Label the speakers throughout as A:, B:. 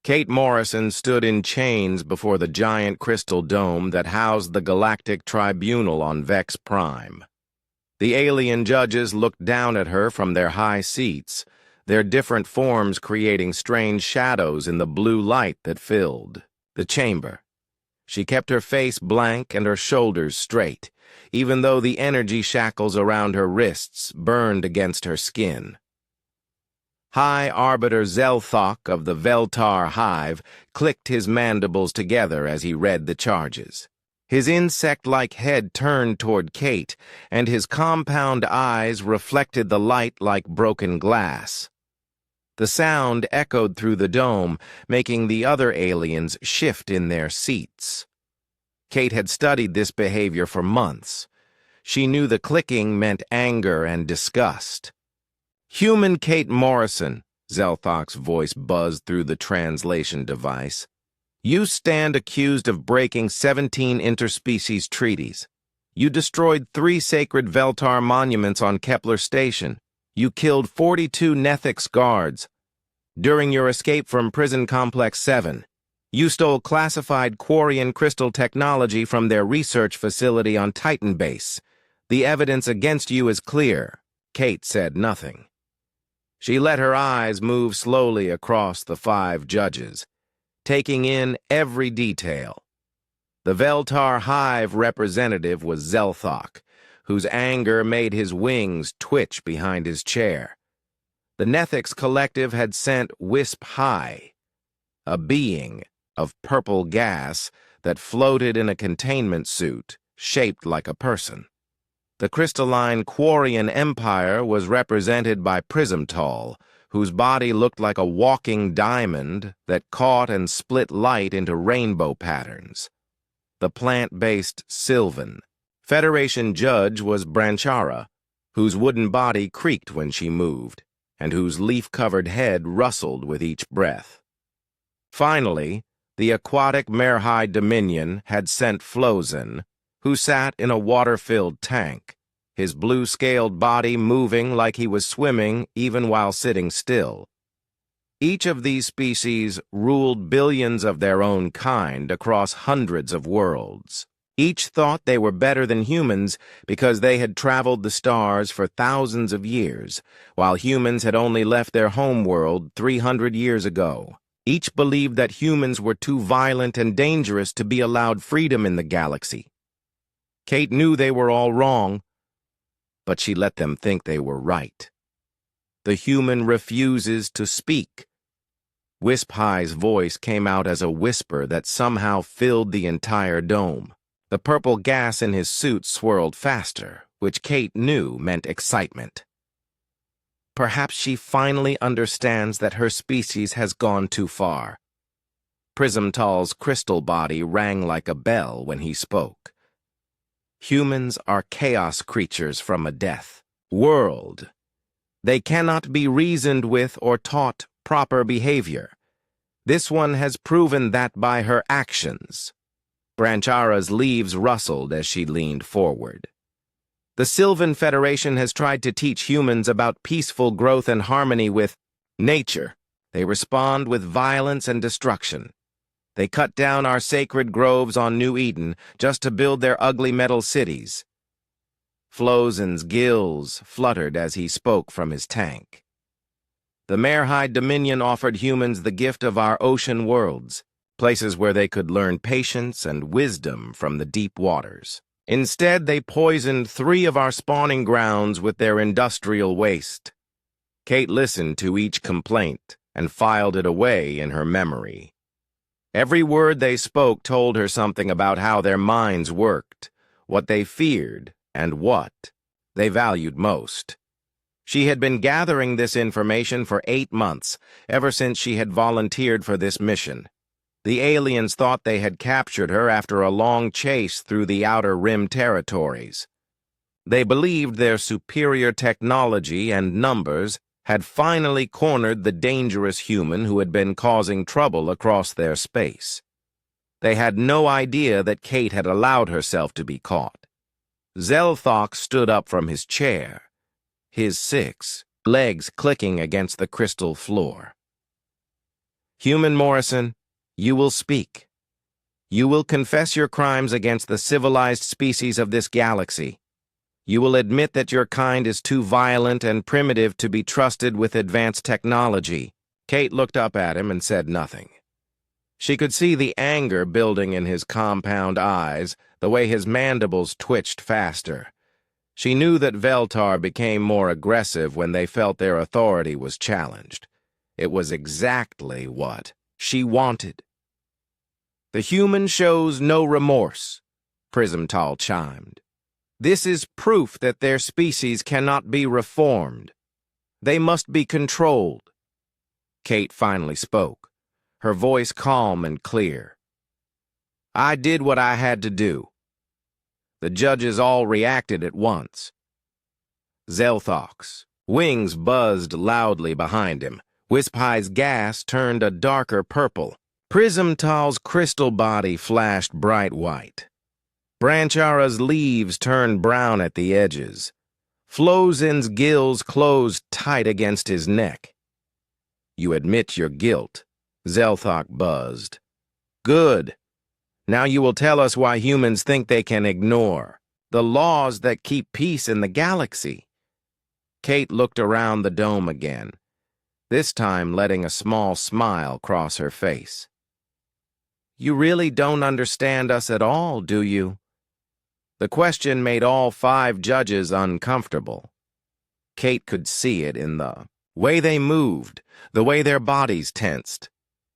A: Kate Morrison stood in chains before the giant crystal dome that housed the Galactic Tribunal on Vex Prime. The alien judges looked down at her from their high seats, their different forms creating strange shadows in the blue light that filled the chamber. She kept her face blank and her shoulders straight, even though the energy shackles around her wrists burned against her skin. High Arbiter Zelthok of the Veltar Hive clicked his mandibles together as he read the charges. His insect-like head turned toward Kate, and his compound eyes reflected the light like broken glass. The sound echoed through the dome, making the other aliens shift in their seats. Kate had studied this behavior for months. She knew the clicking meant anger and disgust. "Human Kate Morrison," Zelthok's voice buzzed through the translation device. "You stand accused of breaking 17 interspecies treaties. You destroyed 3 sacred Veltar monuments on Kepler Station. You killed 42 Nethix guards. During your escape from Prison Complex 7, you stole classified Quarian crystal technology from their research facility on Titan Base. The evidence against you is clear." Kate said nothing. She let her eyes move slowly across the 5 judges, taking in every detail. The Veltar Hive representative was Zelthok, whose anger made his wings twitch behind his chair. The Nethix Collective had sent Wisp High, a being of purple gas that floated in a containment suit shaped like a person. The crystalline Quarian Empire was represented by Prismtol, whose body looked like a walking diamond that caught and split light into rainbow patterns. The plant-based Sylvan Federation judge was Branchara, whose wooden body creaked when she moved, and whose leaf-covered head rustled with each breath. Finally, the aquatic Merhai Dominion had sent Flozen, who sat in a water-filled tank, his blue-scaled body moving like he was swimming even while sitting still. Each of these species ruled billions of their own kind across hundreds of worlds. Each thought they were better than humans because they had traveled the stars for thousands of years, while humans had only left their homeworld 300 years ago. Each believed that humans were too violent and dangerous to be allowed freedom in the galaxy. Kate knew they were all wrong, but she let them think they were right. "The human refuses to speak." Wisp High's voice came out as a whisper that somehow filled the entire dome. The purple gas in his suit swirled faster, which Kate knew meant excitement. Perhaps she finally understands that her species has gone too far. Prismtol's crystal body rang like a bell when he spoke. Humans are chaos creatures from a death world. They cannot be reasoned with or taught proper behavior. This one has proven that by her actions. Branchara's leaves rustled as she leaned forward. The Sylvan Federation has tried to teach humans about peaceful growth and harmony with nature. They respond with violence and destruction. They cut down our sacred groves on New Eden just to build their ugly metal cities. Flozen's gills fluttered as he spoke from his tank. The Merhai Dominion offered humans the gift of our ocean worlds, places where they could learn patience and wisdom from the deep waters. Instead, they poisoned 3 of our spawning grounds with their industrial waste. Kate listened to each complaint and filed it away in her memory. Every word they spoke told her something about how their minds worked, what they feared, and what they valued most. She had been gathering this information for 8 months, ever since she had volunteered for this mission. The aliens thought they had captured her after a long chase through the Outer Rim territories. They believed their superior technology and numbers had finally cornered the dangerous human who had been causing trouble across their space. They had no idea that Kate had allowed herself to be caught. Zelthok stood up from his chair, his 6 legs clicking against the crystal floor. Human Morrison, you will speak. You will confess your crimes against the civilized species of this galaxy. You will admit that your kind is too violent and primitive to be trusted with advanced technology. Kate looked up at him and said nothing. She could see the anger building in his compound eyes, the way his mandibles twitched faster. She knew that Veltar became more aggressive when they felt their authority was challenged. It was exactly what she wanted. The human shows no remorse, Prismtal chimed. This is proof that their species cannot be reformed. They must be controlled. Kate finally spoke, her voice calm and clear. I did what I had to do. The judges all reacted at once. Zelthok's wings buzzed loudly behind him. Wispai's gas turned a darker purple. Prismtal's crystal body flashed bright white. Branchara's leaves turned brown at the edges. Flozin's gills closed tight against his neck. You admit your guilt, Zelthok buzzed. Good. Now you will tell us why humans think they can ignore the laws that keep peace in the galaxy. Kate looked around the dome again, this time letting a small smile cross her face. You really don't understand us at all, do you? The question made all 5 judges uncomfortable. Kate could see it in the way they moved, the way their bodies tensed.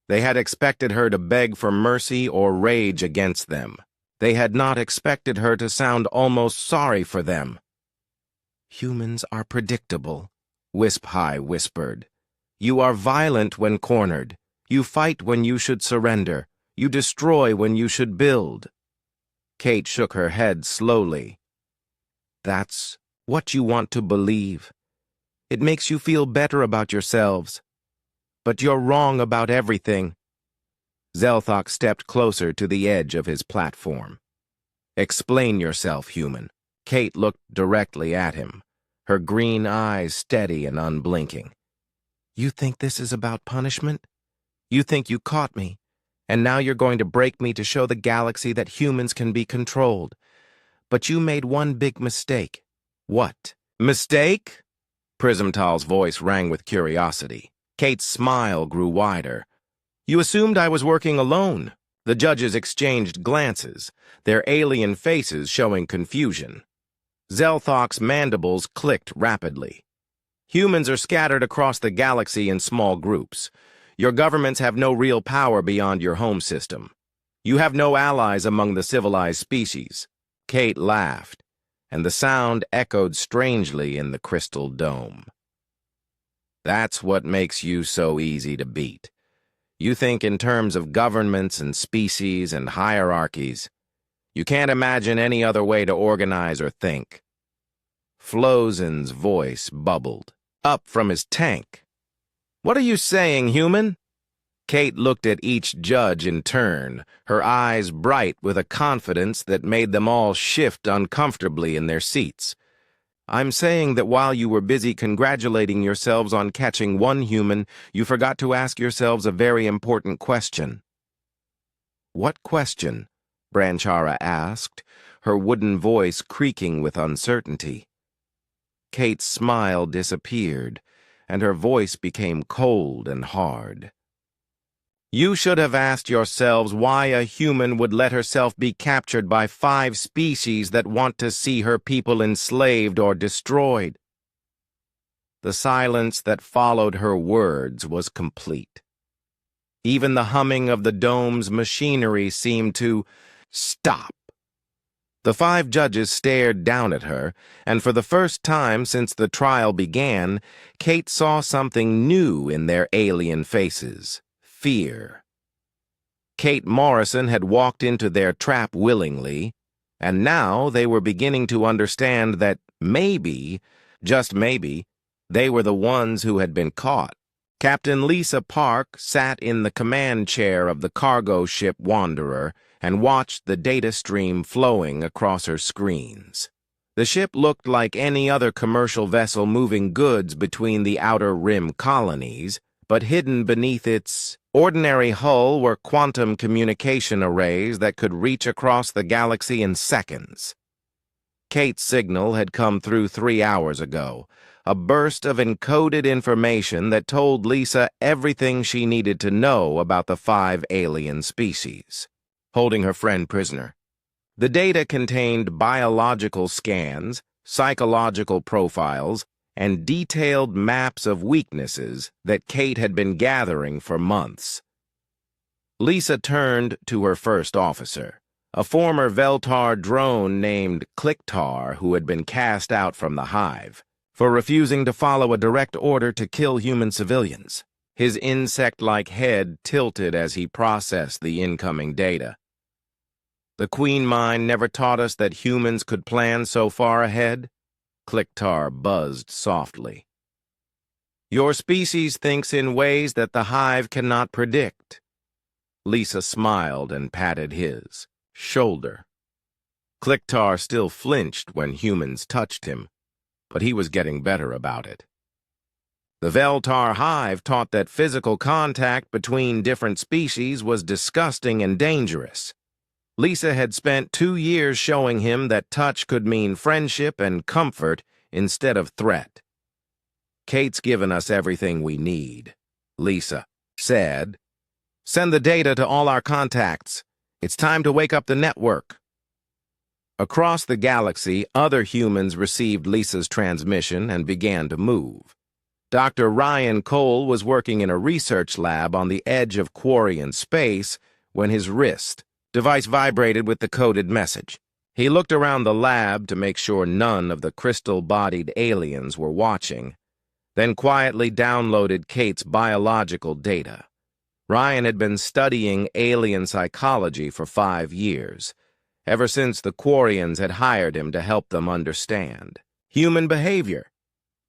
A: They had expected her to beg for mercy or rage against them. They had not expected her to sound almost sorry for them. Humans are predictable, Wispai whispered. You are violent when cornered. You fight when you should surrender. You destroy when you should build. Kate shook her head slowly. That's what you want to believe. It makes you feel better about yourselves. But you're wrong about everything. Zelthok stepped closer to the edge of his platform. Explain yourself, human. Kate looked directly at him, her green eyes steady and unblinking. You think this is about punishment? You think you caught me, and now you're going to break me to show the galaxy that humans can be controlled. But you made one big mistake. What? Mistake? Prismtal's voice rang with curiosity. Kate's smile grew wider. You assumed I was working alone. The judges exchanged glances, their alien faces showing confusion. Zelthok's mandibles clicked rapidly. Humans are scattered across the galaxy in small groups. Your governments have no real power beyond your home system. You have no allies among the civilized species. Kate laughed, and the sound echoed strangely in the crystal dome. That's what makes you so easy to beat. You think in terms of governments and species and hierarchies. You can't imagine any other way to organize or think. Flozin's voice bubbled up from his tank. What are you saying, human? Kate looked at each judge in turn, her eyes bright with a confidence that made them all shift uncomfortably in their seats. I'm saying that while you were busy congratulating yourselves on catching one human, you forgot to ask yourselves a very important question. What question? Branchara asked, her wooden voice creaking with uncertainty. Kate's smile disappeared, and her voice became cold and hard. You should have asked yourselves why a human would let herself be captured by 5 species that want to see her people enslaved or destroyed. The silence that followed her words was complete. Even the humming of the dome's machinery seemed to stop. The 5 judges stared down at her, and for the first time since the trial began, Kate saw something new in their alien faces. Fear. Kate Morrison had walked into their trap willingly, and now they were beginning to understand that maybe, just maybe, they were the ones who had been caught. Captain Lisa Park sat in the command chair of the cargo ship Wanderer and watched the data stream flowing across her screens. The ship looked like any other commercial vessel moving goods between the Outer Rim colonies, but hidden beneath its Ordinary hull were quantum communication arrays that could reach across the galaxy in seconds. Kate's signal had come through 3 hours ago, a burst of encoded information that told Lisa everything she needed to know about the 5 alien species, holding her friend prisoner. The data contained biological scans, psychological profiles, and detailed maps of weaknesses that Kate had been gathering for months. Lisa turned to her first officer, a former Veltar drone named Clicktar who had been cast out from the hive for refusing to follow a direct order to kill human civilians. His insect-like head tilted as he processed the incoming data. "The Queen Mind never taught us that humans could plan so far ahead," Clicktar buzzed softly. "Your species thinks in ways that the hive cannot predict." Lisa smiled and patted his shoulder. Clicktar still flinched when humans touched him, but he was getting better about it. The Veltar hive taught that physical contact between different species was disgusting and dangerous. Lisa had spent 2 years showing him that touch could mean friendship and comfort instead of threat. "Kate's given us everything we need," Lisa said. "Send the data to all our contacts. It's time to wake up the network." Across the galaxy, other humans received Lisa's transmission and began to move. Dr. Ryan Cole was working in a research lab on the edge of Quarian space when his wrist device vibrated with the coded message. He looked around the lab to make sure none of the crystal-bodied aliens were watching, then quietly downloaded Kate's biological data. Ryan had been studying alien psychology for 5 years, ever since the Quarians had hired him to help them understand human behavior.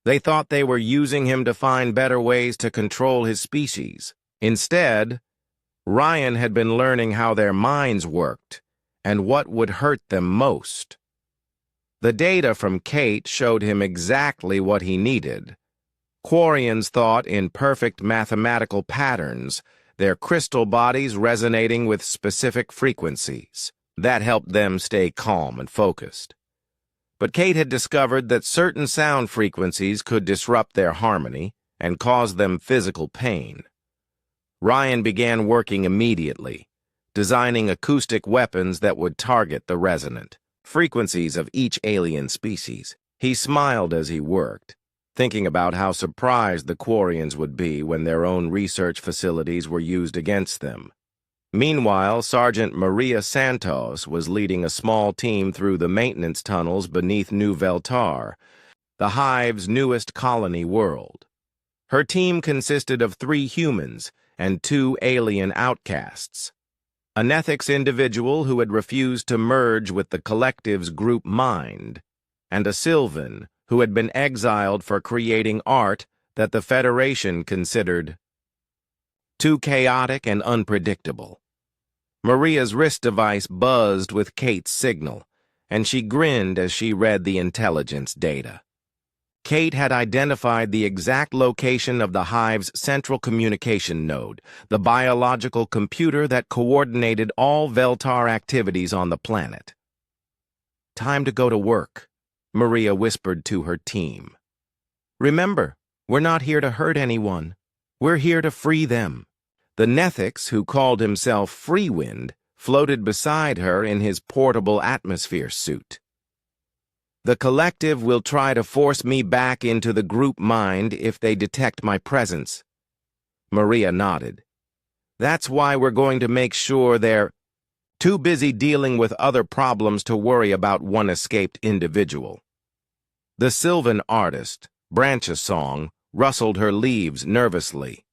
A: They thought they were using him to find better ways to control his species. Instead, Ryan had been learning how their minds worked and what would hurt them most. The data from Kate showed him exactly what he needed. Quarians thought in perfect mathematical patterns, their crystal bodies resonating with specific frequencies. That helped them stay calm and focused. But Kate had discovered that certain sound frequencies could disrupt their harmony and cause them physical pain. Ryan began working immediately, designing acoustic weapons that would target the resonant frequencies of each alien species. He smiled as he worked, thinking about how surprised the Quarians would be when their own research facilities were used against them. Meanwhile, Sergeant Maria Santos was leading a small team through the maintenance tunnels beneath New Veltar, the hive's newest colony world. Her team consisted of 3 humans and 2 alien outcasts. An ethics individual who had refused to merge with the collective's group mind, and a Sylvan who had been exiled for creating art that the Federation considered too chaotic and unpredictable. Maria's wrist device buzzed with Kate's signal, and she grinned as she read the intelligence data. Kate had identified the exact location of the hive's central communication node, the biological computer that coordinated all Veltar activities on the planet. "Time to go to work," Maria whispered to her team. "Remember, we're not here to hurt anyone. We're here to free them." The Nethix, who called himself Freewind, floated beside her in his portable atmosphere suit. "The collective will try to force me back into the group mind if they detect my presence." Maria nodded. "That's why we're going to make sure they're too busy dealing with other problems to worry about one escaped individual." The Sylvan artist, Branchesong, rustled her leaves nervously.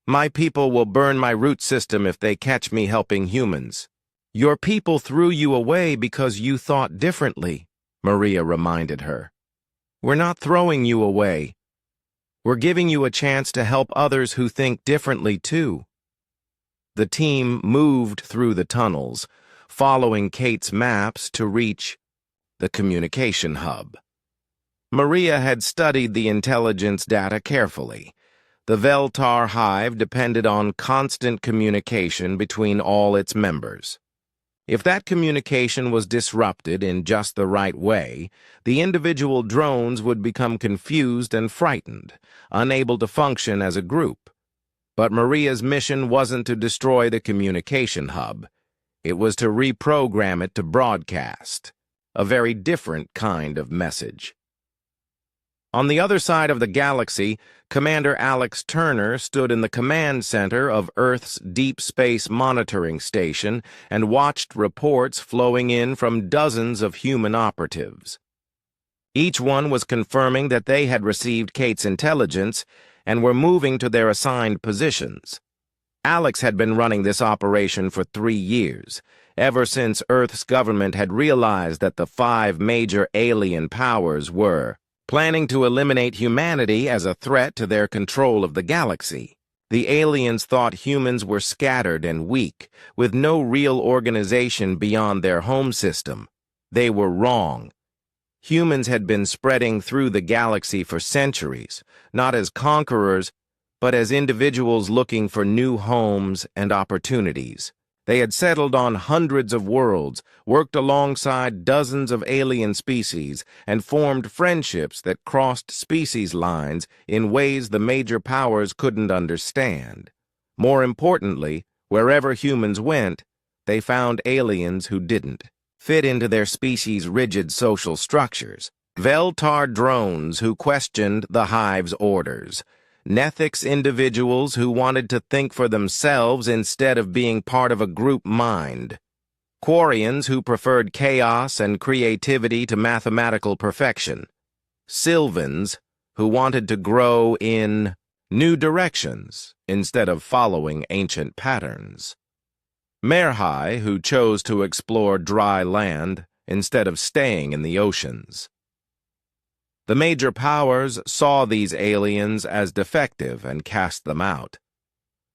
A: "My people will burn my root system if they catch me helping humans." "Your people threw you away because you thought differently," Maria reminded her. "We're not throwing you away. We're giving you a chance to help others who think differently too." The team moved through the tunnels, following Kate's maps to reach the communication hub. Maria had studied the intelligence data carefully. The Veltar hive depended on constant communication between all its members. If that communication was disrupted in just the right way, the individual drones would become confused and frightened, unable to function as a group. But Maria's mission wasn't to destroy the communication hub. It was to reprogram it to broadcast, a very different kind of message. On the other side of the galaxy, Commander Alex Turner stood in the command center of Earth's Deep Space Monitoring Station and watched reports flowing in from dozens of human operatives. Each one was confirming that they had received Kate's intelligence and were moving to their assigned positions. Alex had been running this operation for 3 years, ever since Earth's government had realized that the 5 major alien powers were planning to eliminate humanity as a threat to their control of the galaxy. The aliens thought humans were scattered and weak, with no real organization beyond their home system. They were wrong. Humans had been spreading through the galaxy for centuries, not as conquerors, but as individuals looking for new homes and opportunities. They had settled on hundreds of worlds, worked alongside dozens of alien species, and formed friendships that crossed species lines in ways the major powers couldn't understand. More importantly, wherever humans went, they found aliens who didn't fit into their species' rigid social structures. Veltar drones who questioned the hive's orders. Nethics individuals who wanted to think for themselves instead of being part of a group mind. Quarians who preferred chaos and creativity to mathematical perfection. Sylvans who wanted to grow in new directions instead of following ancient patterns. Merhai who chose to explore dry land instead of staying in the oceans. The major powers saw these aliens as defective and cast them out.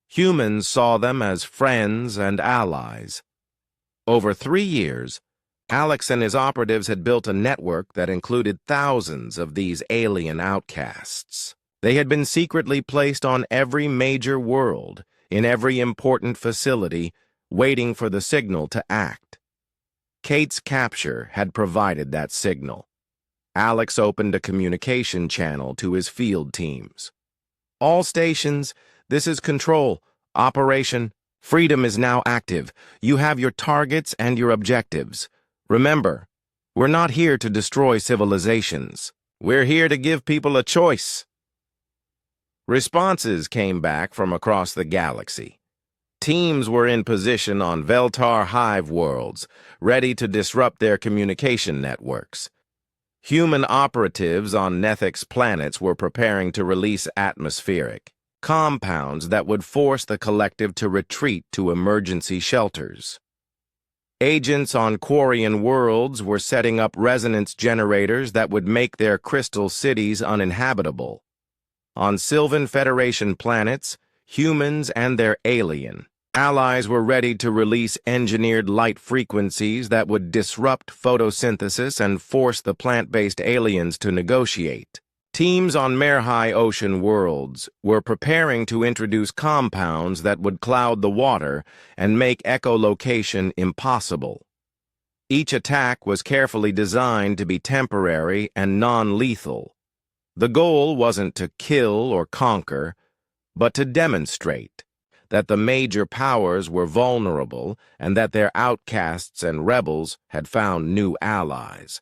A: Humans saw them as friends and allies. Over 3 years, Alex and his operatives had built a network that included thousands of these alien outcasts. They had been secretly placed on every major world, in every important facility, waiting for the signal to act. Kate's capture had provided that signal. Alex opened a communication channel to his field teams. All stations, this is Control. Operation Freedom is now active. You have your targets and your objectives. Remember, we're not here to destroy civilizations. We're here to give people a choice. Responses came back from across the galaxy. Teams were in position on Veltar hive worlds, ready to disrupt their communication networks. Human operatives on Nethic's planets were preparing to release atmospheric compounds that would force the collective to retreat to emergency shelters. Agents on Quarian worlds were setting up resonance generators that would make their crystal cities uninhabitable. On Sylvan Federation planets, humans and their alien allies were ready to release engineered light frequencies that would disrupt photosynthesis and force the plant-based aliens to negotiate. Teams on Merhai Ocean worlds were preparing to introduce compounds that would cloud the water and make echolocation impossible. Each attack was carefully designed to be temporary and non-lethal. The goal wasn't to kill or conquer, but to demonstrate that the major powers were vulnerable and that their outcasts and rebels had found new allies.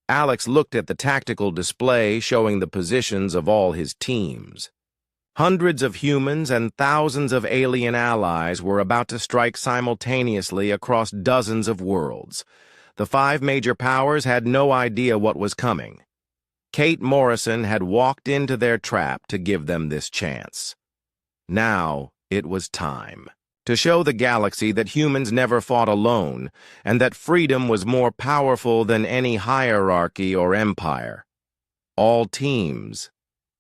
A: Alex looked at the tactical display showing the positions of all his teams. Hundreds of humans and thousands of alien allies were about to strike simultaneously across dozens of worlds. The 5 major powers had no idea what was coming. Kate Morrison had walked into their trap to give them this chance. Now it was time to show the galaxy that humans never fought alone and that freedom was more powerful than any hierarchy or empire. All teams,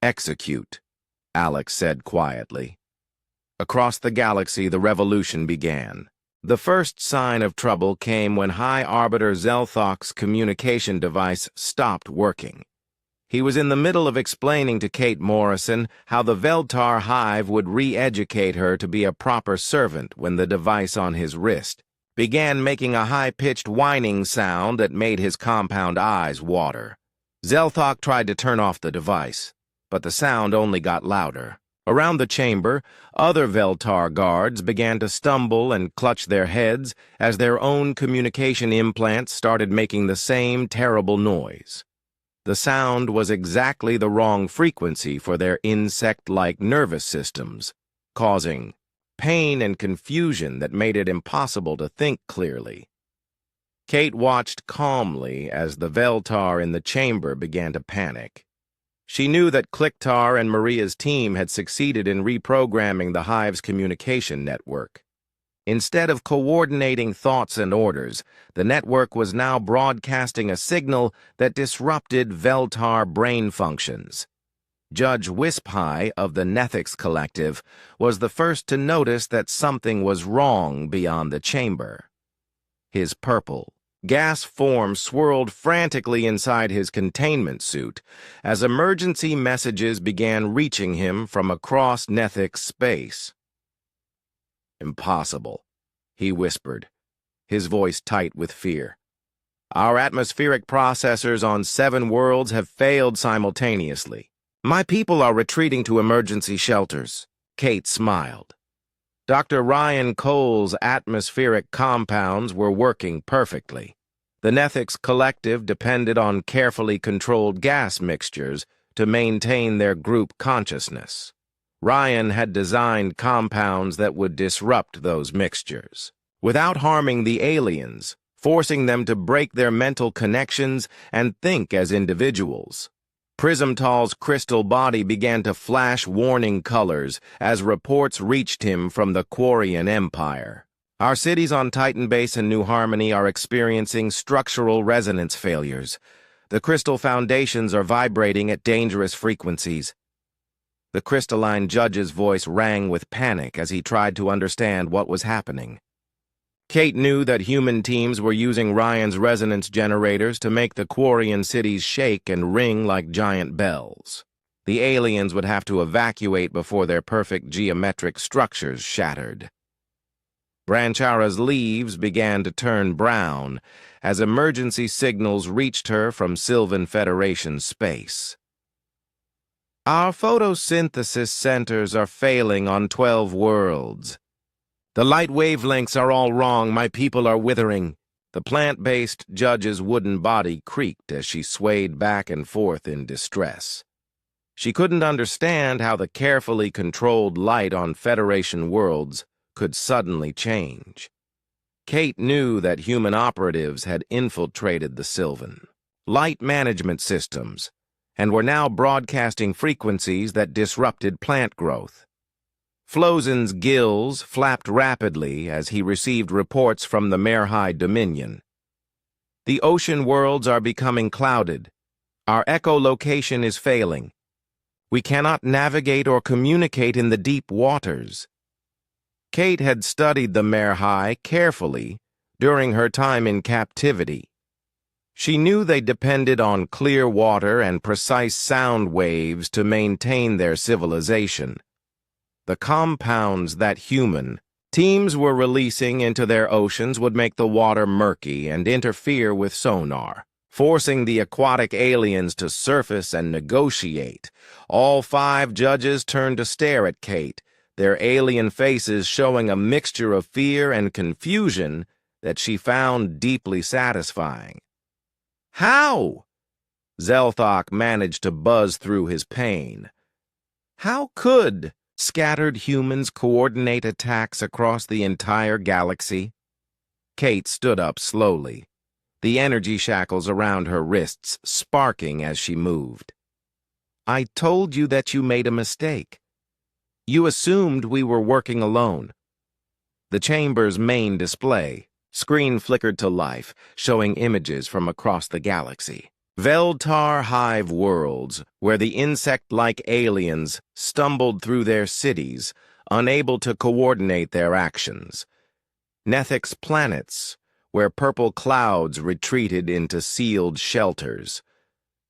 A: execute, Alex said quietly. Across the galaxy, the revolution began. The first sign of trouble came when High Arbiter Zelthok's communication device stopped working. He was in the middle of explaining to Kate Morrison how the Veltar hive would re-educate her to be a proper servant when the device on his wrist began making a high-pitched whining sound that made his compound eyes water. Zelthok tried to turn off the device, but the sound only got louder. Around the chamber, other Veltar guards began to stumble and clutch their heads as their own communication implants started making the same terrible noise. The sound was exactly the wrong frequency for their insect-like nervous systems, causing pain and confusion that made it impossible to think clearly. Kate watched calmly as the Veltar in the chamber began to panic. She knew that Kliktar and Maria's team had succeeded in reprogramming the hive's communication network. Instead of coordinating thoughts and orders, the network was now broadcasting a signal that disrupted Veltar brain functions. Judge Wisphigh of the Nethics Collective was the first to notice that something was wrong beyond the chamber. His purple, gas form swirled frantically inside his containment suit as emergency messages began reaching him from across Nethic space. "Impossible," he whispered, his voice tight with fear. "Our atmospheric processors on 7 worlds have failed simultaneously. My people are retreating to emergency shelters." Kate smiled. Dr. Ryan Cole's atmospheric compounds were working perfectly. The Nethics Collective depended on carefully controlled gas mixtures to maintain their group consciousness. Ryan had designed compounds that would disrupt those mixtures, without harming the aliens, forcing them to break their mental connections and think as individuals. Prismtal's crystal body began to flash warning colors as reports reached him from the Quarian Empire. "Our cities on Titan Base and New Harmony are experiencing structural resonance failures. The crystal foundations are vibrating at dangerous frequencies." The crystalline judge's voice rang with panic as he tried to understand what was happening. Kate knew that human teams were using Ryan's resonance generators to make the Quarian cities shake and ring like giant bells. The aliens would have to evacuate before their perfect geometric structures shattered. Branchara's leaves began to turn brown as emergency signals reached her from Sylvan Federation space. "Our photosynthesis centers are failing on 12 worlds. The light wavelengths are all wrong. My people are withering." The plant-based judge's wooden body creaked as she swayed back and forth in distress. She couldn't understand how the carefully controlled light on Federation worlds could suddenly change. Kate knew that human operatives had infiltrated the Sylvan light management systems and were now broadcasting frequencies that disrupted plant growth. Flozen's gills flapped rapidly as he received reports from the Merhai Dominion. "The ocean worlds are becoming clouded. Our echolocation is failing. We cannot navigate or communicate in the deep waters." Kate had studied the Merhai carefully during her time in captivity. She knew they depended on clear water and precise sound waves to maintain their civilization. The compounds that human teams were releasing into their oceans would make the water murky and interfere with sonar, forcing the aquatic aliens to surface and negotiate. All 5 judges turned to stare at Kate, their alien faces showing a mixture of fear and confusion that she found deeply satisfying. "How?" Zelthok managed to buzz through his pain. "How could scattered humans coordinate attacks across the entire galaxy?" Kate stood up slowly, the energy shackles around her wrists sparking as she moved. "I told you that you made a mistake. You assumed we were working alone." The chamber's main display screen flickered to life, showing images from across the galaxy. Veltar hive worlds, where the insect-like aliens stumbled through their cities, unable to coordinate their actions. Nethic's planets, where purple clouds retreated into sealed shelters.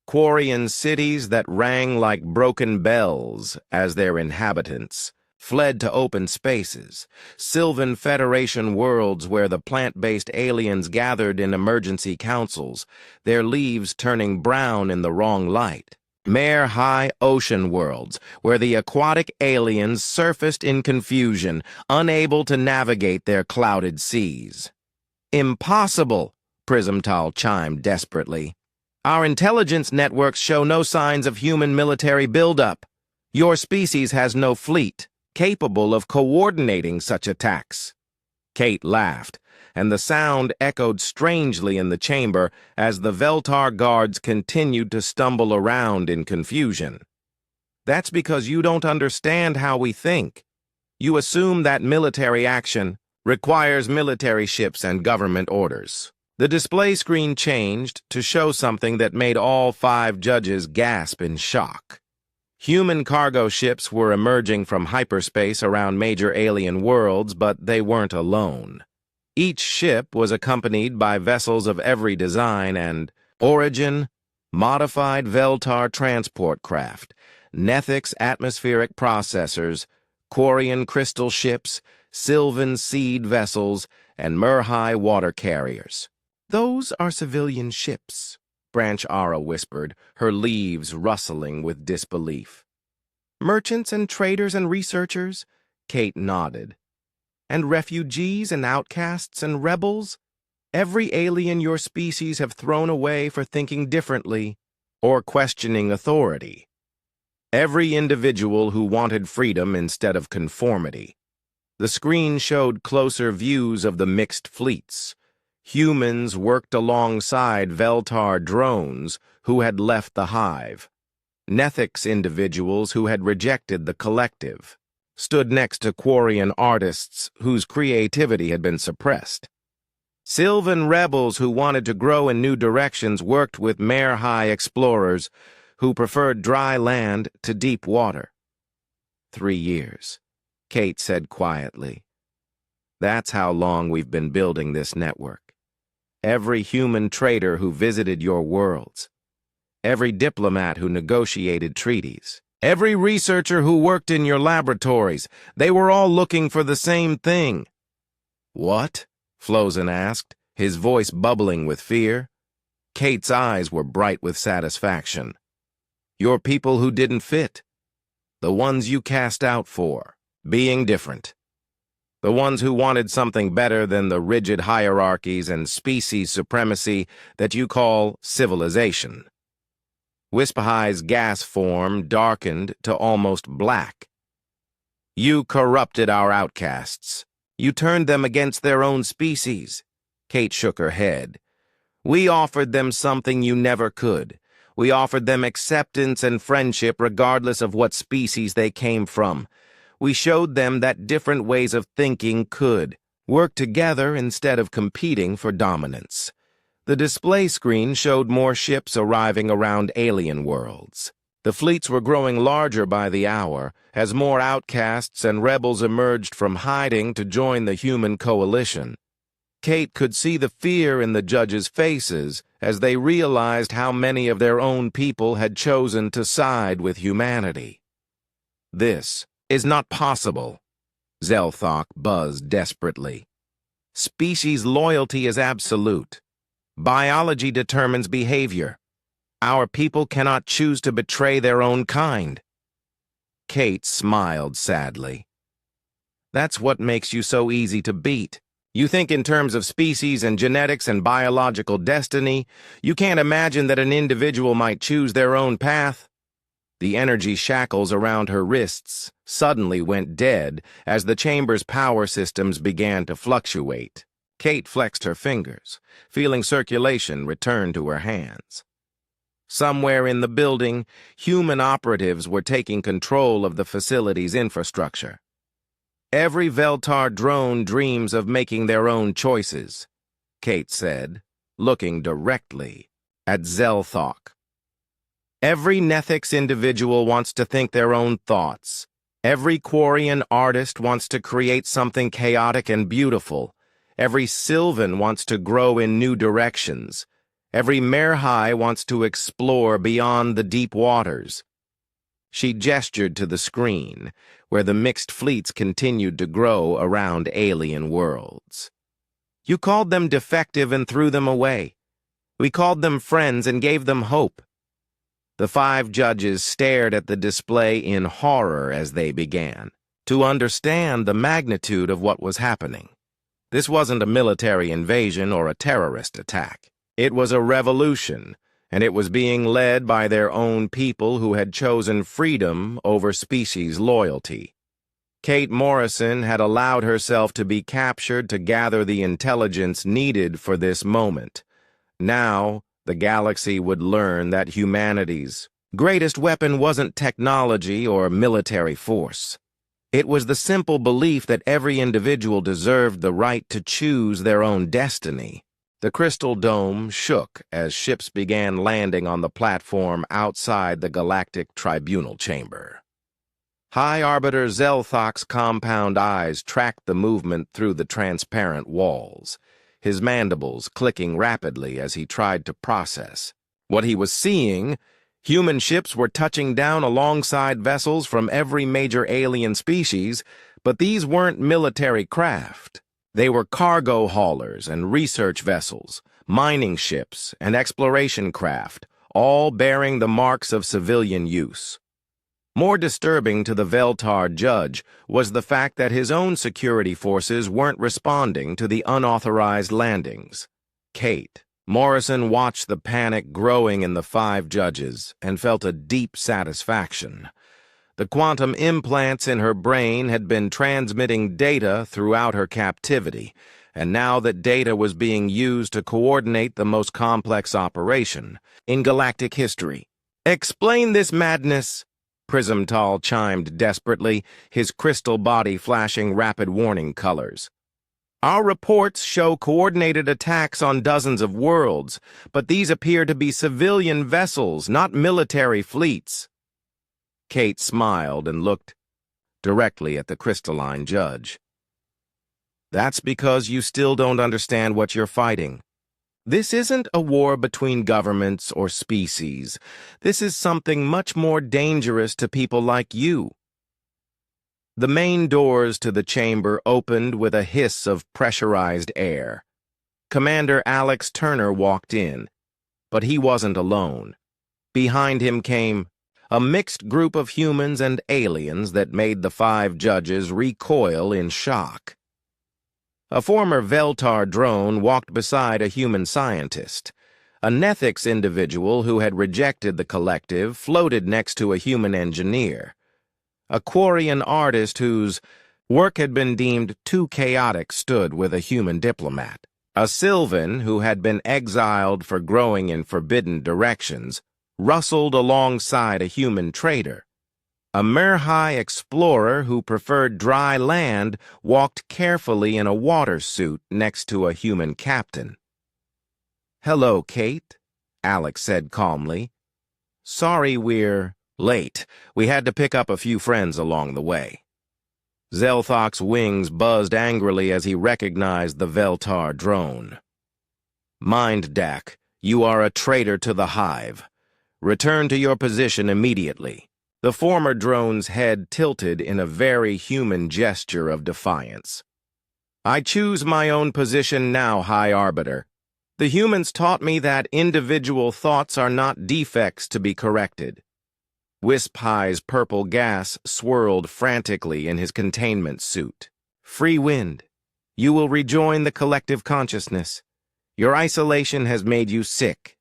A: Quarian cities that rang like broken bells as their inhabitants fled to open spaces, Sylvan Federation worlds where the plant-based aliens gathered in emergency councils, their leaves turning brown in the wrong light. Mare High ocean worlds, where the aquatic aliens surfaced in confusion, unable to navigate their clouded seas. Impossible, Prismtal chimed desperately. Our intelligence networks show no signs of human military buildup. Your species has no fleet capable of coordinating such attacks. Kate laughed, and the sound echoed strangely in the chamber as the Veltar guards continued to stumble around in confusion. That's because you don't understand how we think. You assume that military action requires military ships and government orders. The display screen changed to show something that made all 5 judges gasp in shock. Human cargo ships were emerging from hyperspace around major alien worlds, but they weren't alone. Each ship was accompanied by vessels of every design and origin, modified Veltar transport craft, Nethix atmospheric processors, Quarian crystal ships, Sylvan seed vessels, and Murhai water carriers. Those are civilian ships, Branch Ara whispered, her leaves rustling with disbelief. Merchants and traders and researchers? Kate nodded. And refugees and outcasts and rebels? Every alien your species have thrown away for thinking differently or questioning authority. Every individual who wanted freedom instead of conformity. The screen showed closer views of the mixed fleets. Humans worked alongside Veltar drones who had left the hive. Nethix individuals who had rejected the collective stood next to Quarian artists whose creativity had been suppressed. Sylvan rebels who wanted to grow in new directions worked with Mare High explorers who preferred dry land to deep water. 3 years, Kate said quietly. That's how long we've been building this network. Every human trader who visited your worlds, every diplomat who negotiated treaties, every researcher who worked in your laboratories, they were all looking for the same thing. What? Flozen asked, his voice bubbling with fear. Kate's eyes were bright with satisfaction. Your people who didn't fit. The ones you cast out for being different. The ones who wanted something better than the rigid hierarchies and species supremacy that you call civilization. Wispahai's gas form darkened to almost black. You corrupted our outcasts. You turned them against their own species. Kate shook her head. We offered them something you never could. We offered them acceptance and friendship regardless of what species they came from. We showed them that different ways of thinking could work together instead of competing for dominance. The display screen showed more ships arriving around alien worlds. The fleets were growing larger by the hour as more outcasts and rebels emerged from hiding to join the human coalition. Kate could see the fear in the judges' faces as they realized how many of their own people had chosen to side with humanity. This is not possible, Zelthok buzzed desperately. Species loyalty is absolute. Biology determines behavior. Our people cannot choose to betray their own kind. Kate smiled sadly. That's what makes you so easy to beat. You think in terms of species and genetics and biological destiny. You can't imagine that an individual might choose their own path. The energy shackles around her wrists suddenly went dead as the chamber's power systems began to fluctuate. Kate flexed her fingers, feeling circulation return to her hands. Somewhere in the building, human operatives were taking control of the facility's infrastructure. Every Veltar drone dreams of making their own choices, Kate said, looking directly at Zelthok. Every Nethix individual wants to think their own thoughts. Every Quarian artist wants to create something chaotic and beautiful. Every Sylvan wants to grow in new directions. Every Merhai wants to explore beyond the deep waters. She gestured to the screen, where the mixed fleets continued to grow around alien worlds. You called them defective and threw them away. We called them friends and gave them hope. The 5 judges stared at the display in horror as they began to understand the magnitude of what was happening. This wasn't a military invasion or a terrorist attack. It was a revolution, and it was being led by their own people who had chosen freedom over species loyalty. Kate Morrison had allowed herself to be captured to gather the intelligence needed for this moment. Now, the galaxy would learn that humanity's greatest weapon wasn't technology or military force. It was the simple belief that every individual deserved the right to choose their own destiny. The crystal dome shook as ships began landing on the platform outside the Galactic Tribunal chamber. High Arbiter Zelthok's compound eyes tracked the movement through the transparent walls, his mandibles clicking rapidly as he tried to process what he was seeing. Human ships were touching down alongside vessels from every major alien species, but these weren't military craft. They were cargo haulers and research vessels, mining ships and exploration craft, all bearing the marks of civilian use. More disturbing to the Veltar judge was the fact that his own security forces weren't responding to the unauthorized landings. Kate Morrison watched the panic growing in the 5 judges and felt a deep satisfaction. The quantum implants in her brain had been transmitting data throughout her captivity, and now that data was being used to coordinate the most complex operation in galactic history. "Explain this madness," Prismtal chimed desperately, his crystal body flashing rapid warning colors. "Our reports show coordinated attacks on dozens of worlds, but these appear to be civilian vessels, not military fleets." Kate smiled and looked directly at the crystalline judge. "That's because you still don't understand what you're fighting. This isn't a war between governments or species. This is something much more dangerous to people like you." The main doors to the chamber opened with a hiss of pressurized air. Commander Alex Turner walked in, but he wasn't alone. Behind him came a mixed group of humans and aliens that made the 5 judges recoil in shock. A former Veltar drone walked beside a human scientist. A Nethics individual who had rejected the collective floated next to a human engineer. A Quarian artist whose work had been deemed too chaotic stood with a human diplomat. A Sylvan who had been exiled for growing in forbidden directions rustled alongside a human trader. A Merhai explorer who preferred dry land walked carefully in a water suit next to a human captain. "Hello, Kate," Alex said calmly. "Sorry we're late. We had to pick up a few friends along the way." Zelthok's wings buzzed angrily as he recognized the Veltar drone. "Mind Dak, you are a traitor to the Hive. Return to your position immediately." The former drone's head tilted in a very human gesture of defiance. "I choose my own position now, High Arbiter. The humans taught me that individual thoughts are not defects to be corrected." Wisp High's purple gas swirled frantically in his containment suit. "Free wind. You will rejoin the collective consciousness. Your isolation has made you sick."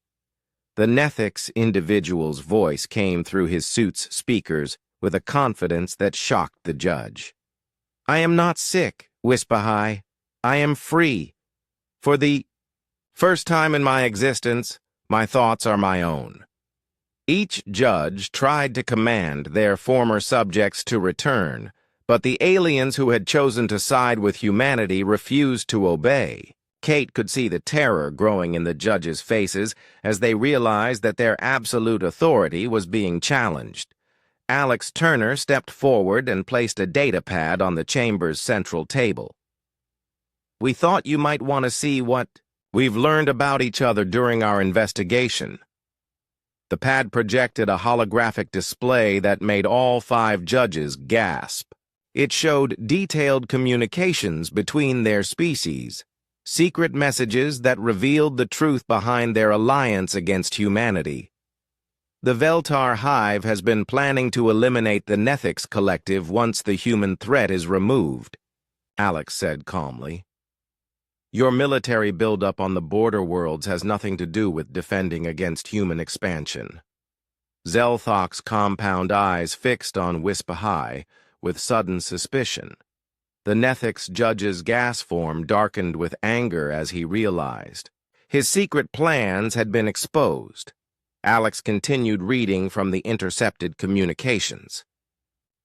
A: The Nethics individual's voice came through his suit's speakers with a confidence that shocked the judge. "I am not sick, Wispahai. I am free. For the first time in my existence, my thoughts are my own." Each judge tried to command their former subjects to return, but the aliens who had chosen to side with humanity refused to obey. Kate could see the terror growing in the judges' faces as they realized that their absolute authority was being challenged. Alex Turner stepped forward and placed a data pad on the chamber's central table. "We thought you might want to see what We've learned about each other during our investigation. The pad projected a holographic display that made all 5 judges gasp. It showed detailed communications between their species, secret messages that revealed the truth behind their alliance against humanity. The Veltar Hive has been planning to eliminate the Nethix Collective once the human threat is removed, Alex said calmly. Your military buildup on the border worlds has nothing to do with defending against human expansion. Zelthok's compound eyes fixed on Wispahai with sudden suspicion. The Nethix judge's gas form darkened with anger as he realized. His secret plans had been exposed. Alex continued reading from the intercepted communications.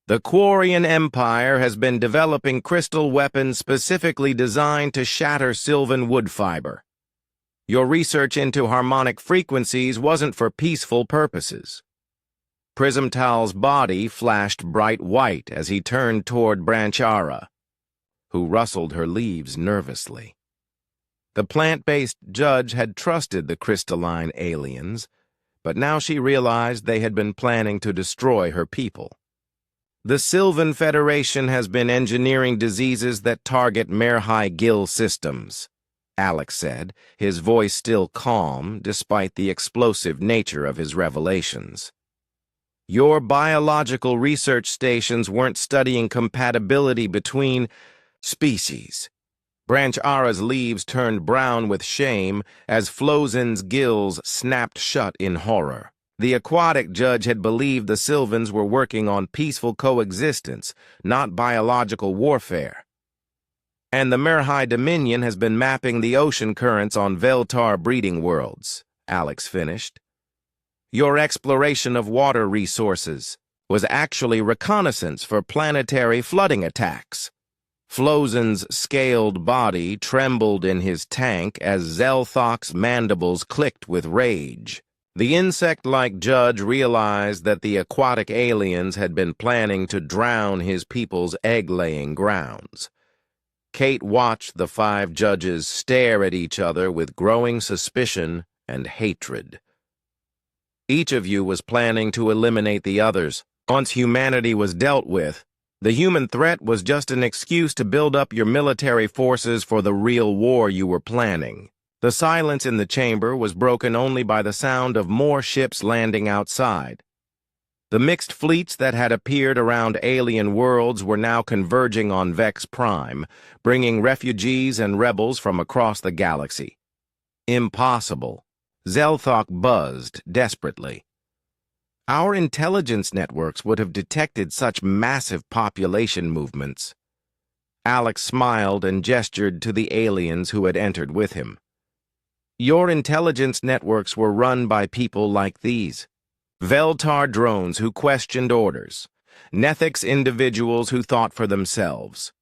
A: The Quarian Empire has been developing crystal weapons specifically designed to shatter sylvan wood fiber. Your research into harmonic frequencies wasn't for peaceful purposes. Prismtal's body flashed bright white as he turned toward Branchara, who rustled her leaves nervously. The plant-based judge had trusted the crystalline aliens, but now she realized they had been planning to destroy her people. The Sylvan Federation has been engineering diseases that target Merhai gill systems, Alex said, his voice still calm despite the explosive nature of his revelations. Your biological research stations weren't studying compatibility between species. Branchara's leaves turned brown with shame as Flozen's gills snapped shut in horror. The aquatic judge had believed the Sylvans were working on peaceful coexistence, not biological warfare. And the Merhai Dominion has been mapping the ocean currents on Veltar breeding worlds, Alex finished. Your exploration of water resources was actually reconnaissance for planetary flooding attacks. Flozen's scaled body trembled in his tank as Zelthok's mandibles clicked with rage. The insect-like judge realized that the aquatic aliens had been planning to drown his people's egg-laying grounds. Kate watched the 5 judges stare at each other with growing suspicion and hatred. Each of you was planning to eliminate the others. Once humanity was dealt with, the human threat was just an excuse to build up your military forces for the real war you were planning. The silence in the chamber was broken only by the sound of more ships landing outside. The mixed fleets that had appeared around alien worlds were now converging on Vex Prime, bringing refugees and rebels from across the galaxy. Impossible. Zelthok buzzed desperately. Our intelligence networks would have detected such massive population movements. Alex smiled and gestured to the aliens who had entered with him. Your intelligence networks were run by people like these. Veltar drones who questioned orders. Nethix individuals who thought for themselves.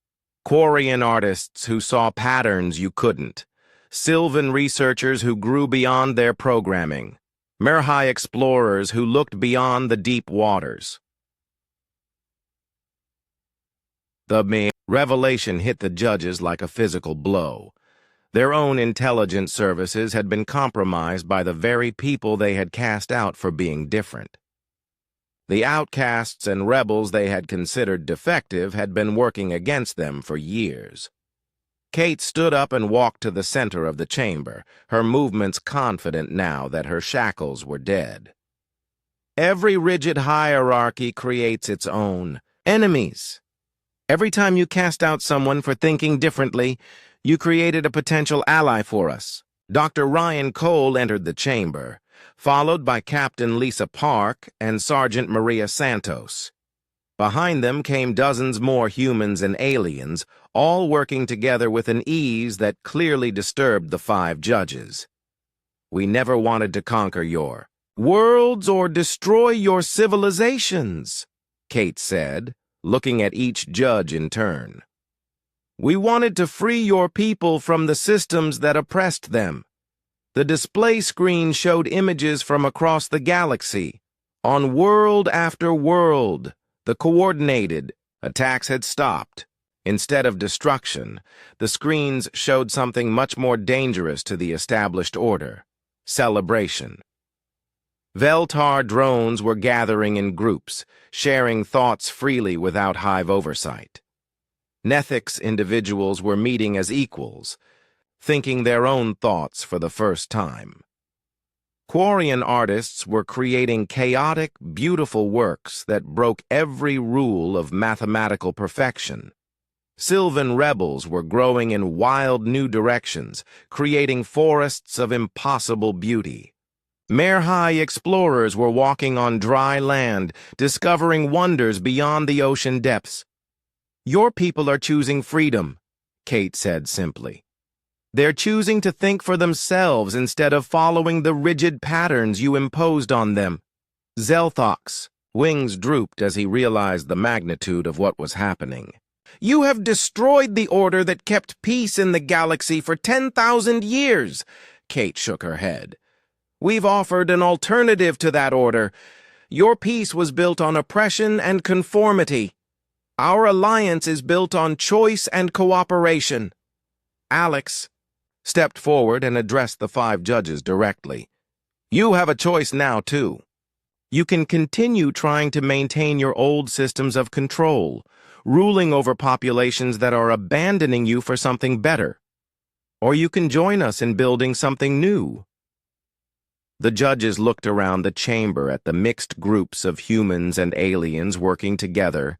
A: Quarian artists who saw patterns you couldn't. Sylvan researchers who grew beyond their programming. Merhai explorers who looked beyond the deep waters. The revelation hit the judges like a physical blow. Their own intelligence services had been compromised by the very people they had cast out for being different. The outcasts and rebels they had considered defective had been working against them for years. Kate stood up and walked to the center of the chamber, her movements confident now that her shackles were dead. Every rigid hierarchy creates its own enemies. Every time you cast out someone for thinking differently, you created a potential ally for us. Dr. Ryan Cole entered the chamber, followed by Captain Lisa Park and Sergeant Maria Santos. Behind them came dozens more humans and aliens, all working together with an ease that clearly disturbed the 5 judges. We never wanted to conquer your worlds or destroy your civilizations, Kate said, looking at each judge in turn. We wanted to free your people from the systems that oppressed them. The display screen showed images from across the galaxy. On world after world, the coordinated attacks had stopped. Instead of destruction, the screens showed something much more dangerous to the established order: celebration. Veltar drones were gathering in groups, sharing thoughts freely without hive oversight. Nethix individuals were meeting as equals, thinking their own thoughts for the first time. Quarian artists were creating chaotic, beautiful works that broke every rule of mathematical perfection. Sylvan rebels were growing in wild new directions, creating forests of impossible beauty. Merhai explorers were walking on dry land, discovering wonders beyond the ocean depths. "Your people are choosing freedom," Kate said simply. "They're choosing to think for themselves instead of following the rigid patterns you imposed on them." Zelthok's wings drooped as he realized the magnitude of what was happening. "You have destroyed the order that kept peace in the galaxy for 10,000 years." Kate shook her head. "We've offered an alternative to that order. Your peace was built on oppression and conformity. Our alliance is built on choice and cooperation." Alex stepped forward and addressed the 5 judges directly. "You have a choice now, too. You can continue trying to maintain your old systems of control, ruling over populations that are abandoning you for something better. Or you can join us in building something new." The judges looked around the chamber at the mixed groups of humans and aliens working together,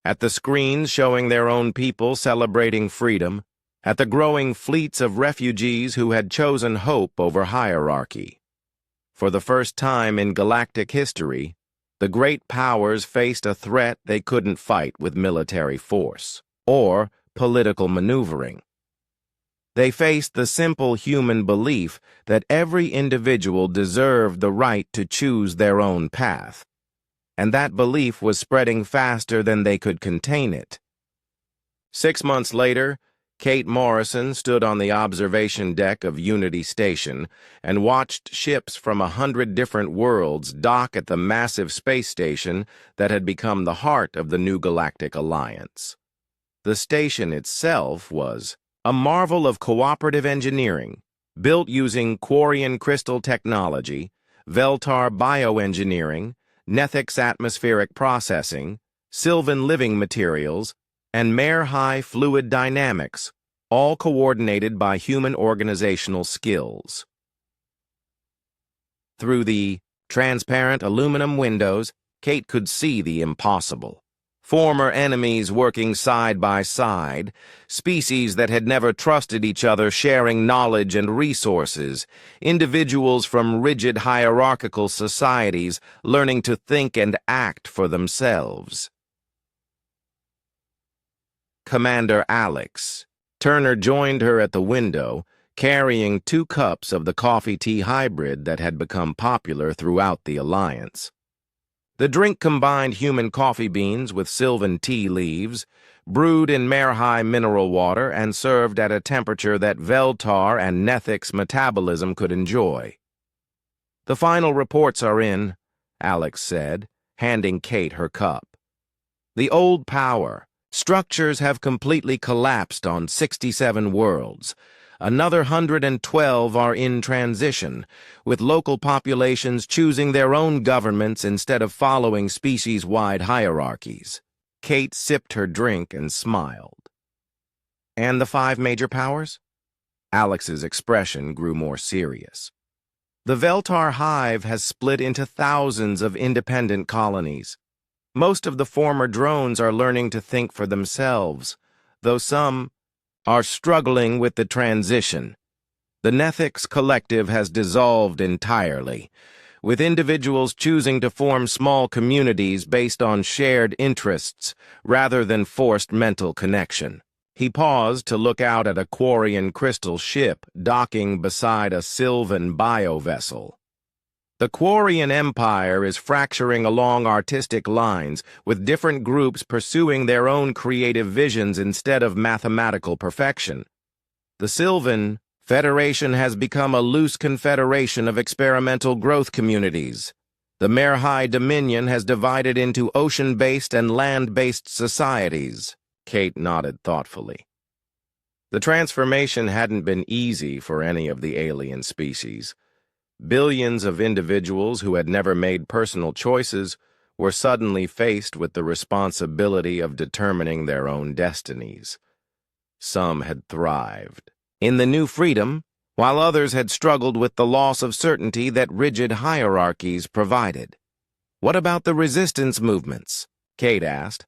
A: at the screens showing their own people celebrating freedom, at the growing fleets of refugees who had chosen hope over hierarchy. For the first time in galactic history, the great powers faced a threat they couldn't fight with military force or political maneuvering. They faced the simple human belief that every individual deserved the right to choose their own path, and that belief was spreading faster than they could contain it. 6 months later, Kate Morrison stood on the observation deck of Unity Station and watched ships from 100 different worlds dock at the massive space station that had become the heart of the new galactic alliance. The station itself was a marvel of cooperative engineering, built using Quarian crystal technology, Veltar bioengineering, Nethix atmospheric processing, Sylvan living materials, and Merhai fluid dynamics, all coordinated by human organizational skills. Through the transparent aluminum windows, Kate could see the impossible. Former enemies working side by side, species that had never trusted each other sharing knowledge and resources, individuals from rigid hierarchical societies learning to think and act for themselves. Commander Alex. Turner joined her at the window, carrying 2 cups of the coffee-tea hybrid that had become popular throughout the Alliance. The drink combined human coffee beans with Sylvan tea leaves, brewed in Merhai mineral water and served at a temperature that Veltar and Nethix metabolism could enjoy. "The final reports are in," Alex said, handing Kate her cup. "The old power. Structures have completely collapsed on 67 worlds. Another 112 are in transition, with local populations choosing their own governments instead of following species-wide hierarchies." Kate sipped her drink and smiled. "And the 5 major powers?" Alex's expression grew more serious. "The Veltar hive has split into thousands of independent colonies. Most of the former drones are learning to think for themselves, though some are struggling with the transition. The Nethix collective has dissolved entirely, with individuals choosing to form small communities based on shared interests rather than forced mental connection." He paused to look out at a Quarian crystal ship docking beside a Sylvan bio-vessel. "The Quarian Empire is fracturing along artistic lines, with different groups pursuing their own creative visions instead of mathematical perfection. The Sylvan Federation has become a loose confederation of experimental growth communities. The Merhai Dominion has divided into ocean-based and land-based societies. Kate nodded thoughtfully. The transformation hadn't been easy for any of the alien species. Billions of individuals who had never made personal choices were suddenly faced with the responsibility of determining their own destinies. Some had thrived in the new freedom, while others had struggled with the loss of certainty that rigid hierarchies provided. "What about the resistance movements?" Kate asked.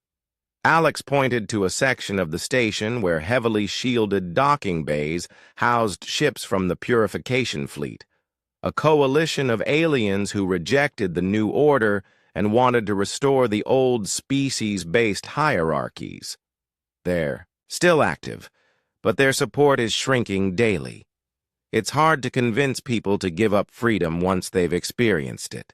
A: Alex pointed to a section of the station where heavily shielded docking bays housed ships from the Purification Fleet, a coalition of aliens who rejected the new order and wanted to restore the old species-based hierarchies. They're still active, but their support is shrinking daily. It's hard to convince people to give up freedom once they've experienced it.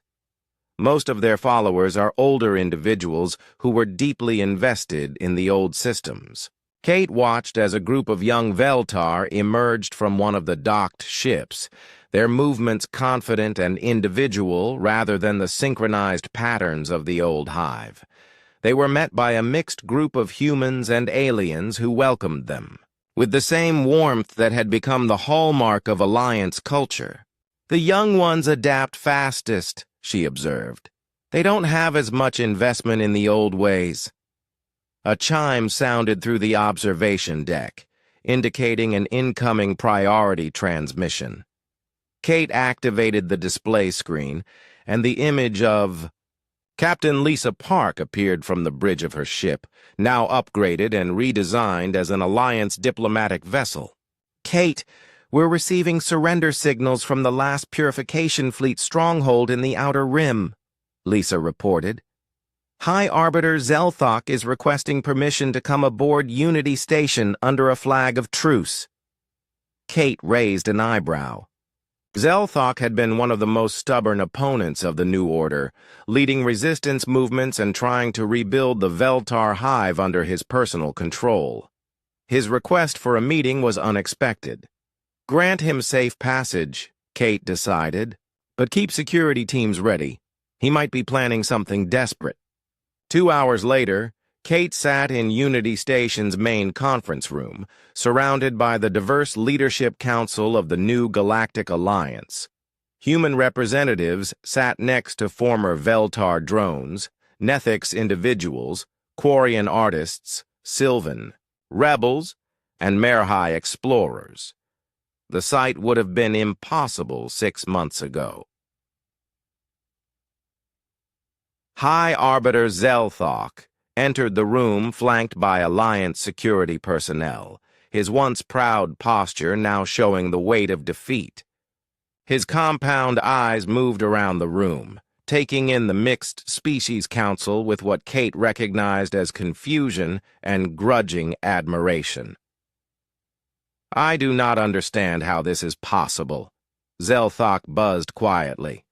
A: Most of their followers are older individuals who were deeply invested in the old systems. Kate watched as a group of young Veltar emerged from one of the docked ships, their movements confident and individual rather than the synchronized patterns of the old hive. They were met by a mixed group of humans and aliens who welcomed them, with the same warmth that had become the hallmark of Alliance culture. "The young ones adapt fastest," she observed. "They don't have as much investment in the old ways." A chime sounded through the observation deck, indicating an incoming priority transmission. Kate activated the display screen, and the image of Captain Lisa Park appeared from the bridge of her ship, now upgraded and redesigned as an Alliance diplomatic vessel. "Kate, we're receiving surrender signals from the last Purification Fleet stronghold in the Outer Rim," Lisa reported. "High Arbiter Zelthok is requesting permission to come aboard Unity Station under a flag of truce." Kate raised an eyebrow. Zelthok had been one of the most stubborn opponents of the New Order, leading resistance movements and trying to rebuild the Veltar hive under his personal control. His request for a meeting was unexpected. Grant him safe passage, Kate decided, but keep security teams ready. He might be planning something desperate. 2 hours later, Kate sat in Unity Station's main conference room, surrounded by the diverse leadership council of the new Galactic Alliance. Human representatives sat next to former Veltar drones, Nethix individuals, Quarian artists, Sylvan, rebels, and Merhai explorers. The sight would have been impossible 6 months ago. High Arbiter Zelthok entered the room flanked by Alliance security personnel, his once proud posture now showing the weight of defeat. His compound eyes moved around the room, taking in the mixed species council with what Kate recognized as confusion and grudging admiration. "I do not understand how this is possible," Zelthok buzzed quietly.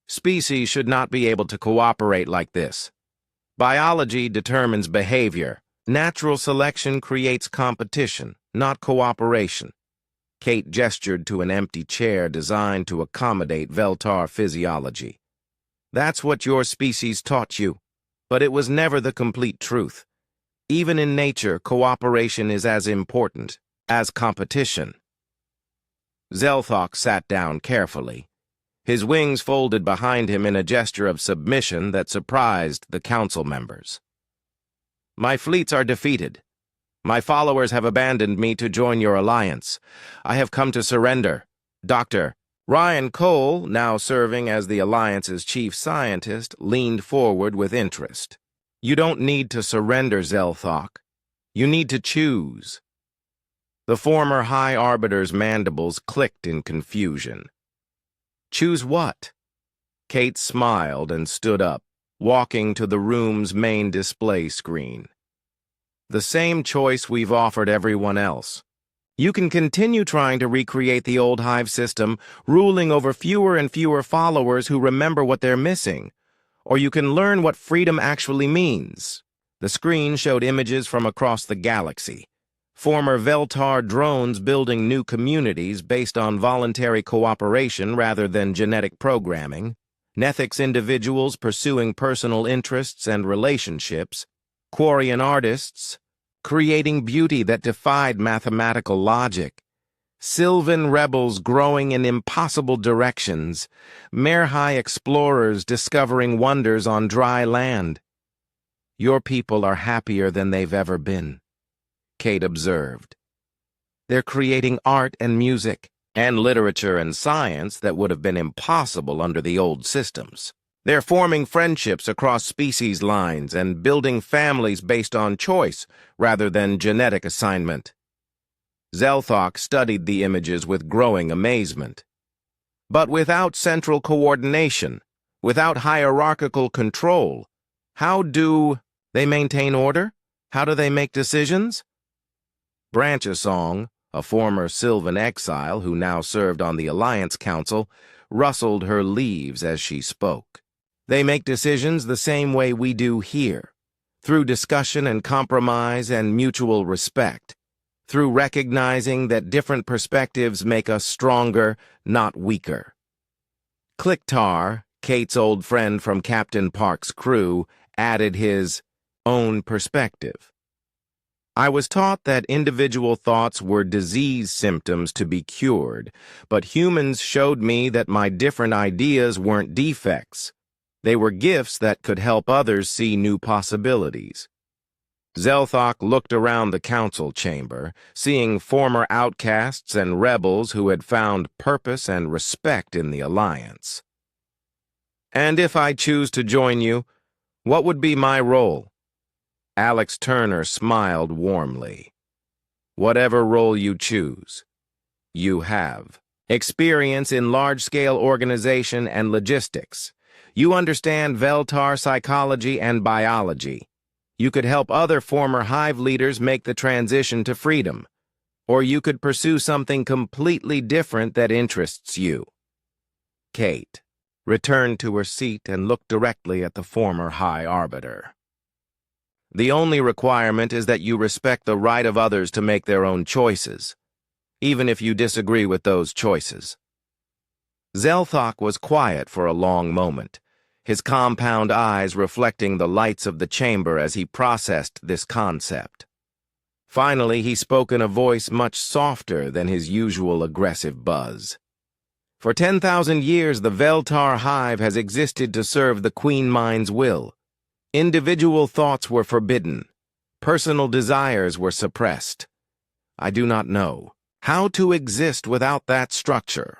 A: "Species should not be able to cooperate like this. Biology determines behavior. Natural selection creates competition, not cooperation." Kate gestured to an empty chair designed to accommodate Veltar physiology. "That's what your species taught you, but it was never the complete truth. Even in nature, cooperation is as important as competition." Zelthok sat down carefully, his wings folded behind him in a gesture of submission that surprised the council members. "My fleets are defeated. My followers have abandoned me to join your alliance. I have come to surrender. Dr. Ryan Cole, now serving as the Alliance's chief scientist, leaned forward with interest. "You don't need to surrender, Zelthok. You need to choose." The former High Arbiter's mandibles clicked in confusion. "Choose what?" Kate smiled and stood up, walking to the room's main display screen. "The same choice we've offered everyone else. You can continue trying to recreate the old hive system, ruling over fewer and fewer followers who remember what they're missing. Or you can learn what freedom actually means." The screen showed images from across the galaxy. Former Veltar drones building new communities based on voluntary cooperation rather than genetic programming, Nethix individuals pursuing personal interests and relationships, Quarian artists, creating beauty that defied mathematical logic. Sylvan rebels growing in impossible directions, Merhai explorers discovering wonders on dry land. Your people are happier than they've ever been, Kate observed. They're creating art and music, and literature and science that would have been impossible under the old systems. They're forming friendships across species lines and building families based on choice rather than genetic assignment. Zelthok studied the images with growing amazement. But without central coordination, without hierarchical control, how do they maintain order? How do they make decisions? Branchesong, a former Sylvan exile who now served on the Alliance Council, rustled her leaves as she spoke. They make decisions the same way we do here, through discussion and compromise and mutual respect, through recognizing that different perspectives make us stronger, not weaker. Clicktar, Kate's old friend from Captain Park's crew, added his own perspective. I was taught that individual thoughts were disease symptoms to be cured, but humans showed me that my different ideas weren't defects. They were gifts that could help others see new possibilities. Zelthok looked around the council chamber, seeing former outcasts and rebels who had found purpose and respect in the Alliance. And if I choose to join you, what would be my role? Alex Turner smiled warmly. Whatever role you choose, you have experience in large-scale organization and logistics. You understand Veltar psychology and biology. You could help other former Hive leaders make the transition to freedom. Or you could pursue something completely different that interests you. Kate returned to her seat and looked directly at the former High Arbiter. The only requirement is that you respect the right of others to make their own choices, even if you disagree with those choices. Zelthok was quiet for a long moment, his compound eyes reflecting the lights of the chamber as he processed this concept. Finally, he spoke in a voice much softer than his usual aggressive buzz. For 10,000 years, the Veltar Hive has existed to serve the Queen Mind's will. Individual thoughts were forbidden. Personal desires were suppressed. I do not know how to exist without that structure.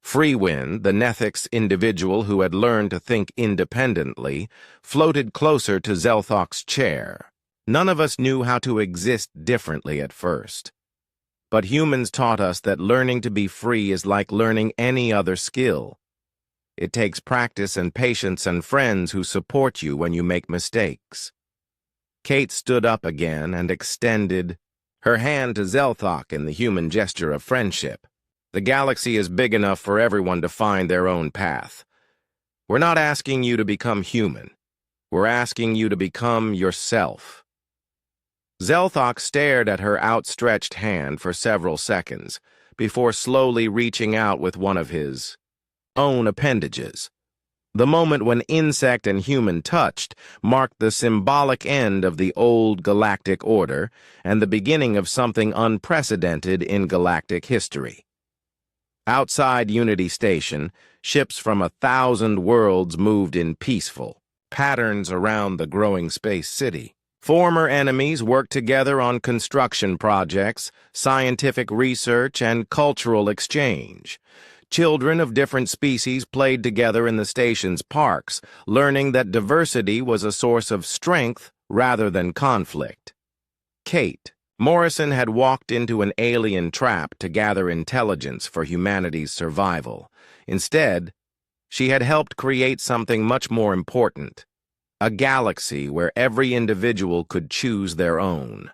A: Freewind, the Nethic's individual who had learned to think independently, floated closer to Zelthok's chair. None of us knew how to exist differently at first. But humans taught us that learning to be free is like learning any other skill. It takes practice and patience and friends who support you when you make mistakes. Kate stood up again and extended her hand to Zelthok in the human gesture of friendship. The galaxy is big enough for everyone to find their own path. We're not asking you to become human. We're asking you to become yourself. Zelthok stared at her outstretched hand for several seconds before slowly reaching out with one of his own appendages. The moment when insect and human touched marked the symbolic end of the old galactic order and the beginning of something unprecedented in galactic history. Outside Unity Station, ships from 1,000 worlds moved in peaceful patterns around the growing space city. Former enemies worked together on construction projects, scientific research, and cultural exchange. Children of different species played together in the station's parks, learning that diversity was a source of strength rather than conflict. Kate Morrison had walked into an alien trap to gather intelligence for humanity's survival. Instead, she had helped create something much more important, a galaxy where every individual could choose their own.